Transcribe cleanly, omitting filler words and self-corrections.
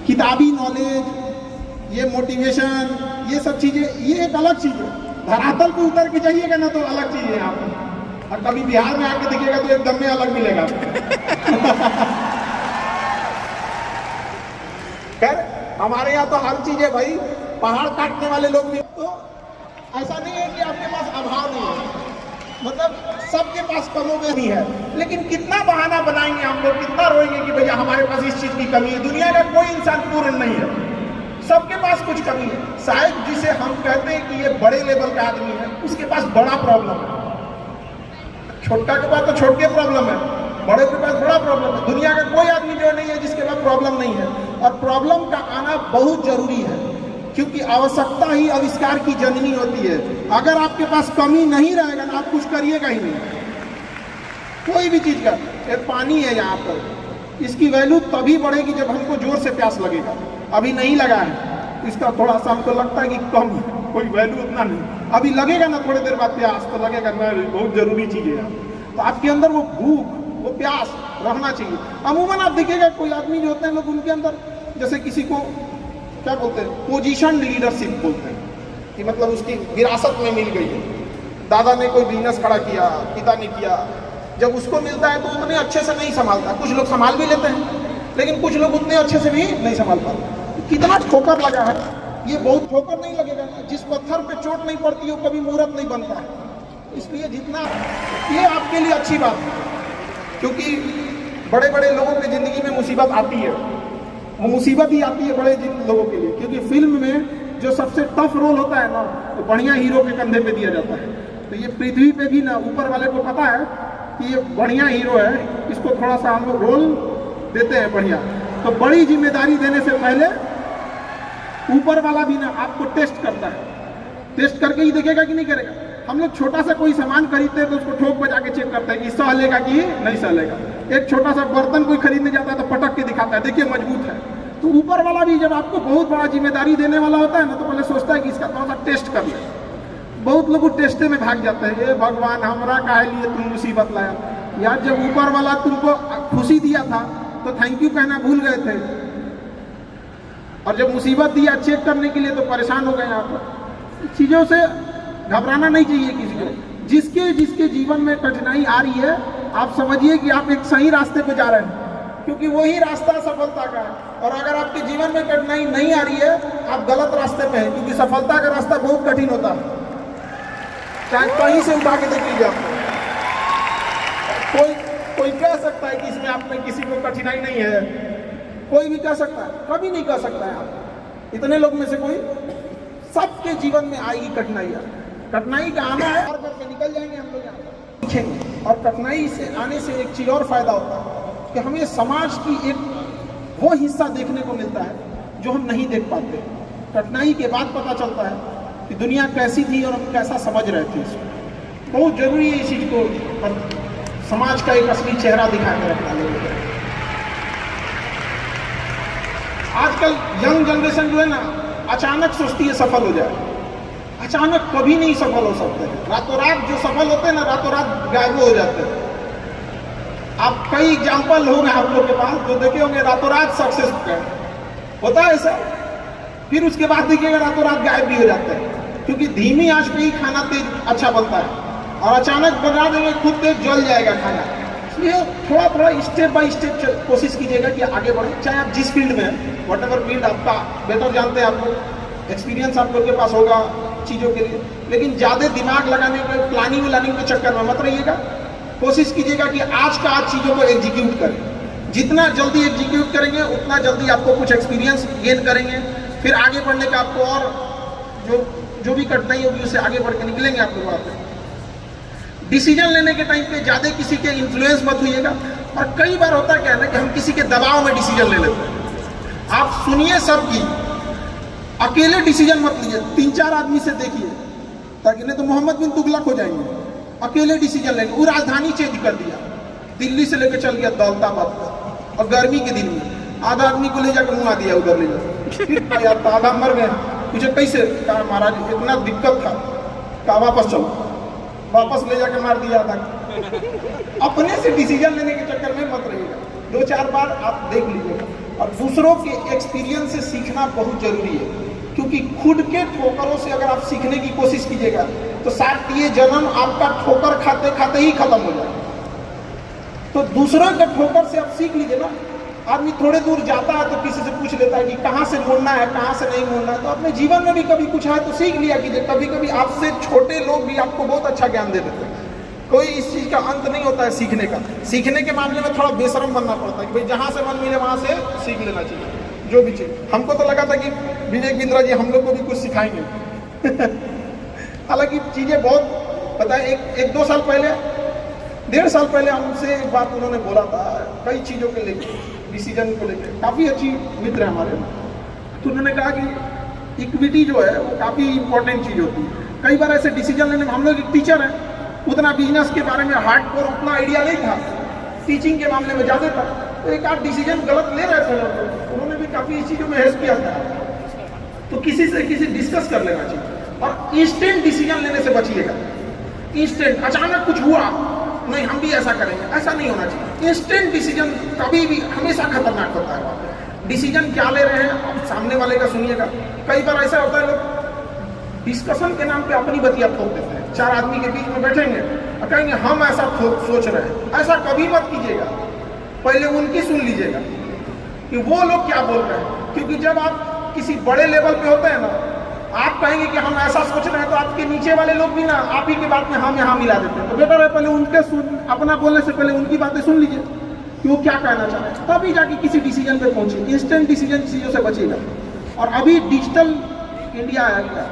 किताबी नॉलेज, ये मोटिवेशन, ये सब चीजें, ये एक अलग चीज है। धरातल पे उतर के जाइएगा ना तो अलग चीज है यहाँ पर, और कभी बिहार में आके दिखेगा तो एकदम में अलग मिलेगा। खैर हमारे यहाँ तो हर चीज है भाई, पहाड़ काटने वाले लोग भी, तो ऐसा नहीं है कि आपके पास अभाव नहीं है, मतलब सबके पास कमोबेश नहीं है, लेकिन कितना बहाना बनाएंगे हम लोग, कितना रोएंगे कि भैया हमारे पास इस चीज की कमी है। दुनिया का कोई इंसान पूर्ण नहीं है, सबके पास कुछ कमी है। शायद जिसे हम कहते हैं कि ये बड़े लेवल का आदमी है, उसके पास बड़ा प्रॉब्लम है, छोटा के पास तो छोटे प्रॉब्लम है, बड़े के पास बड़ा प्रॉब्लम है। दुनिया का कोई आदमी जो नहीं है जिसके पास प्रॉब्लम नहीं है, और प्रॉब्लम का आना बहुत जरूरी है, क्योंकि आवश्यकता ही आविष्कार की जननी होती है। अगर आपके पास कमी नहीं रहेगा ना, आप कुछ करिएगा ही नहीं, कोई भी चीज का। ये पानी है यहाँ पर, इसकी वैल्यू तभी बढ़ेगी जब हमको जोर से प्यास लगेगा। अभी नहीं लगा है, इसका थोड़ा सा हमको लगता है कि कम, कोई वैल्यू उतना नहीं। अभी लगेगा ना थोड़ी देर बाद प्यास, तो लगेगा ना बहुत जरूरी चीज है। तो आपके अंदर वो भूख, वो प्यास रहना चाहिए। अमूमन आप देखिएगा कोई आदमी जो होते हैं लोग, उनके अंदर जैसे किसी को क्या बोलते हैं, पोजीशन लीडरशिप बोलते हैं, कि मतलब उसकी विरासत में मिल गई है। दादा ने कोई बिजनेस खड़ा किया, पिता ने किया, जब उसको मिलता है तो उतने अच्छे से नहीं संभालता। कुछ लोग संभाल भी लेते हैं, लेकिन कुछ लोग उतने अच्छे से भी नहीं संभाल पाते। कितना ठोकर लगा है, ये बहुत ठोकर नहीं लगेगा ना, जिस पत्थर पे चोट नहीं पड़ती वो कभी मूर्त नहीं बनता है। इसलिए जितना, ये आपके लिए अच्छी बात है, क्योंकि बड़े बड़े लोगों की जिंदगी में मुसीबत आती है, वो मुसीबत ही आती है बड़े लोगों के लिए, क्योंकि फिल्म में जो सबसे टफ रोल होता है ना, वो बढ़िया हीरो के कंधे पे दिया जाता है। तो ये पृथ्वी पे भी ना ऊपर वाले को पता है कि ये बढ़िया हीरो है, इसको थोड़ा सा हम लोग रोल देते हैं बढ़िया। तो बड़ी जिम्मेदारी देने से पहले ऊपर वाला भी ना आपको टेस्ट करता है, टेस्ट करके ही देखेगा कि नहीं करेगा। हम लोग छोटा सा कोई सामान खरीदते हैं तो उसको ठोक बजा के चेक करते हैं कि सहलेगा कि नहीं सहलेगा। एक छोटा सा बर्तन कोई खरीदने जाता है तो पटक के दिखाता है, देखिए मजबूत है। तो ऊपर वाला भी जब आपको बहुत बड़ा जिम्मेदारी देने वाला होता है ना, तो पहले सोचता है कि इसका थोड़ा सा टेस्ट कर ले। बहुत लोग टेस्टे में भाग जाते हैं, ये भगवान हमरा काहे लिए तुम मुसीबत लाया यार। जब ऊपर वाला तुमको खुशी दिया था तो थैंक यू कहना भूल गए थे, और जब मुसीबत दिया चेक करने के लिए तो परेशान हो गए। आप चीज़ों से घबराना नहीं चाहिए किसी को। जिसके जिसके जीवन में कठिनाई आ रही है, आप समझिए कि आप एक सही रास्ते पे जा रहे हैं, क्योंकि वही रास्ता सफलता का है। और अगर आपके जीवन में कठिनाई नहीं आ रही है, आप गलत रास्ते पे हैं, क्योंकि सफलता का रास्ता बहुत कठिन होता है। चाहे कहीं से उठा के देख लीजिए आपको, कोई कह सकता है कि इसमें आप में किसी को कठिनाई नहीं है, कोई भी कह सकता है, कभी नहीं कह सकता है आप। इतने लोग में से कोई, सबके जीवन में आएगी कठिनाइयाँ। कठिनाई का आना है, और करके निकल जाएंगे हम लोग यहाँ पर, सीखेंगे। और कठिनाई से आने से एक चीज और फायदा होता है कि हमें समाज की एक वो हिस्सा देखने को मिलता है जो हम नहीं देख पाते। कठिनाई के बाद पता चलता है कि दुनिया कैसी थी और हम कैसा समझ रहे थे इसको। बहुत जरूरी है इस चीज को, समाज का एक असली चेहरा दिखा के रखना लोगों को। आजकल यंग जनरेशन जो है ना, अचानक सोचती है सफल हो जाए। अचानक कभी नहीं सफल हो सकते हैं। रातों रात जो सफल होते हैं ना, रातों रात गायब हो जाते हैं। आप कई एग्जाम्पल होंगे आप लोग के पास जो देखे होंगे, रातों रात सक्सेस होता है ऐसा, फिर उसके बाद देखिएगा रातों रात गायब भी हो जाते हैं। क्योंकि धीमी आंच पे ही खाना तेज अच्छा बनता है, और अचानक बना देंगे खुद तेज जल जाएगा खाना। इसलिए थोड़ा थोड़ा स्टेप बाय स्टेप कोशिश कीजिएगा कि आगे बढ़े। चाहे आप जिस फील्ड में हैं, वट एवर फील्ड आपका, बेटर जानते हैं आप लोग, एक्सपीरियंस आप लोग के पास होगा चीज़ों के लिए। लेकिन ज़्यादा दिमाग लगाने के, प्लानिंग के चक्कर में मत रहिएगा। कोशिश कीजिएगा कि आज का आज चीज़ों को एग्जीक्यूट करें। जितना जल्दी एग्जीक्यूट करेंगे उतना जल्दी आपको कुछ एक्सपीरियंस गेन करेंगे, फिर आगे बढ़ने का आपको और जो भी कठिनाई होगी उससे आगे बढ़ के निकलेंगे आप लोग। आप डिसीजन लेने के टाइम पे ज़्यादा किसी के इन्फ्लुएंस मत होइएगा। और कई बार होता क्या है ना कि हम किसी के दबाव में डिसीजन ले लेते हैं। आप सुनिए सबकी, अकेले डिसीजन मत लीजिए, 3-4 आदमी से देखिए, ताकि नहीं तो मोहम्मद बिन तुगलक हो जाएंगे। अकेले डिसीजन लेंगे। वो राजधानी चेंज कर दिया, दिल्ली से लेकर चल गया दौलताबाद पर, और गर्मी के दिन में आधा आदमी को ले जाकर मुँह दिया उधर ले जाकर। फिर यार आधा मर गए, मुझे कैसे, कहा महाराज इतना दिक्कत था, कहा वापस चलो, वापस ले जाकर मार दिया था। अपने से डिसीजन लेने के चक्कर में मत रहिएगा। 2-4 बार आप देख लीजिएगा। और दूसरों के एक्सपीरियंस से सीखना बहुत जरूरी है, क्योंकि खुद के ठोकरों से अगर आप सीखने की कोशिश कीजिएगा तो शायद ये जन्म आपका ठोकर खाते खाते ही खत्म हो जाए। तो दूसरों के ठोकर से आप सीख लीजिए ना। आदमी थोड़े दूर जाता है तो किसी से पूछ लेता है कि कहाँ से मुड़ना है, कहाँ से नहीं मुड़ना है। तो अपने जीवन में भी कभी कुछ है तो सीख लिया कीजिए। कभी कभी आपसे छोटे लोग भी आपको बहुत अच्छा ज्ञान दे देते हैं। कोई इस चीज़ का अंत नहीं होता है सीखने का। सीखने के मामले में थोड़ा बेशरम बनना पड़ता है कि भाई जहाँ से मन मिले वहाँ से सीख लेना चाहिए जो भी चीज़। हमको तो लगा था कि विवेक बिंद्रा जी हम लोग को भी कुछ सिखाएंगे। हालांकि चीज़ें बहुत पता है। एक 2 साल पहले, 1.5 साल पहले हमसे एक बात उन्होंने बोला था कई चीज़ों के लेकर, डिसीजन को लेकर। काफ़ी अच्छी मित्र है हमारे। तो उन्होंने कहा कि इक्विटी जो है वो काफ़ी इंपॉर्टेंट चीज़ होती है। कई बार ऐसे डिसीजन लेने में, हम लोग एक टीचर हैं, उतना बिजनेस के बारे में हार्डकोर उतना आइडिया नहीं था, टीचिंग के मामले में ज़्यादा था। तो एक आध डिसीजन गलत ले रहे थे लोग, उन्होंने भी काफ़ी इस चीज़ों में हेल्प किया था। तो किसी से डिस्कस कर लेना चाहिए और इंस्टेंट डिसीजन लेने से बचिएगा। इंस्टेंट अचानक कुछ हुआ, नहीं हम भी ऐसा करेंगे, ऐसा नहीं होना चाहिए। इंस्टेंट डिसीजन कभी भी हमेशा खतरनाक होता है। डिसीजन क्या ले रहे हैं आप सामने वाले का सुनिएगा। कई बार ऐसा होता है लोग डिस्कशन के नाम पे अपनी बतिया ठोक देते हैं। 4 आदमी के बीच में बैठेंगे और कहेंगे हम ऐसा सोच रहे हैं। ऐसा कभी मत कीजिएगा, पहले उनकी सुन लीजिएगा कि वो लोग क्या बोल रहे हैं। क्योंकि जब आप किसी बड़े लेवल पे होते हैं ना, आप कहेंगे कि हम ऐसा सोच रहे हैं तो आपके नीचे वाले लोग भी ना आप ही की बात में हम यहाँ मिला देते हैं। तो बेटर है पहले उनके अपना बोलने से पहले उनकी बातें सुन लीजिए कि वो क्या कहना चाह रहे हैं, तभी जाके किसी डिसीजन पे पहुंचे। इंस्टेंट डिसीजन चीज़ों से बचेगा। और अभी डिजिटल इंडिया आ गया,